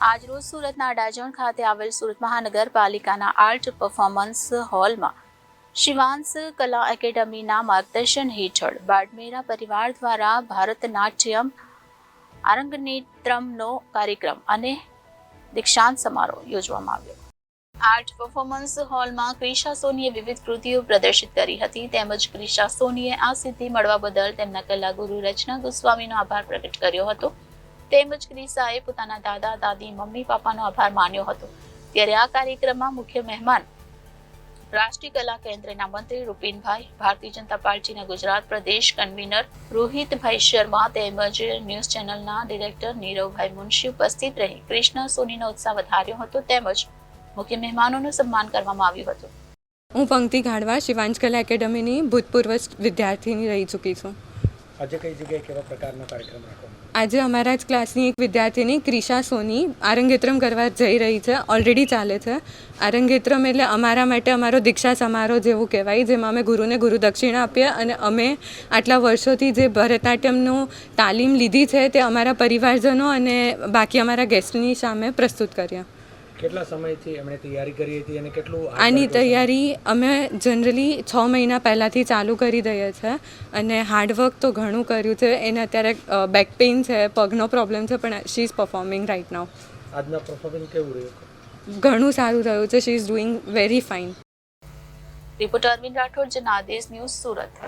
આજરોજ સુરતના અડાજણ ખાતે આવેલ સુરત મહાનગરપાલિકાના આર્ટ પરફોર્મન્સ હોલમાં શિવાંશ કલા એકેડમીના માર્ગદર્શન હેઠળ બાડમેરા પરિવાર દ્વારા ભારતનાટ્યમ આરંગનેત્રમનો કાર્યક્રમ અને દીક્ષાંત સમારોહ યોજવામાં આવ્યો. આર્ટ પરફોર્મન્સ હોલમાં ક્રિશા સોનીએ વિવિધ કૃતિઓ પ્રદર્શિત કરી હતી તેમજ ક્રિશા સોનીએ આ સિદ્ધિ મળવા બદલ તેમના કલાગુરુ રચના ગોસ્વામીનો આભાર પ્રગટ કર્યો હતો. તેમજ ક્રિશાએ પોતાના દાદા દાદી મમ્મી પાપાનો આભાર માન્યો હતો. ત્યારે આ કાર્યક્રમમાં મુખ્ય મહેમાન રાષ્ટ્રીય કલા કેન્દ્રના મંત્રી રૂપિનભાઈ, ભારતીય જનતા પાર્ટીના ગુજરાત પ્રદેશ કન્વીનર રોહિતભાઈ શર્મા તેમજ ન્યૂઝ ચેનલના ડિરેક્ટર નીરવભાઈ મુનશી ઉપસ્થિત રહી કૃષ્ણા સોનીનો ઉત્સાહ વધાર્યો હતો તેમજ મુખ્ય મહેમાનોનું સન્માન કરવામાં આવ્યું હતું. હું પંક્તિ ગાઢવા શિવાંશ કલા એકેડમીની ભૂતપૂર્વ વિદ્યાર્થીની રહી ચૂકી છું. આજે કઈ જગ્યાએ કેવા પ્રકારનો કાર્યક્રમ રાખવામાં? આજે અમારા જ ક્લાસની એક વિદ્યાર્થીની ક્રિશા સોની આરંગેત્રમ કરવા જઈ રહી છે, ઓલરેડી ચાલે છે. આરંગેત્રમ એટલે અમારા માટે અમારો દીક્ષા સમારોહ જેવું કહેવાય, જેમાં અમે ગુરુને ગુરુ દક્ષિણા આપીએ અને અમે આટલા વર્ષોથી જે ભરતનાટ્યમનું તાલીમ લીધી છે તે અમારા પરિવારજનો અને બાકી અમારા ગેસ્ટની સામે પ્રસ્તુત કર્યા. કેટલા સમયથી એમણે તૈયારી કરી હતી અને કેટલું? આની તૈયારી અમે જનરલી 6 મહિના પહેલાંથી ચાલુ કરી દઈએ છીએ અને હાર્ડવર્ક તો ઘણું કર્યું છે. એને અત્યારે બેક પેઇન છે, પગનો પ્રોબ્લેમ છે, પણ she is performing right now. આજના પરફોર્મન્સ કેવું રહ્યું? ઘણું સારું થયું છે. She is doing very fine. Reporter Arvind Rathod, Janadesh News, Surat.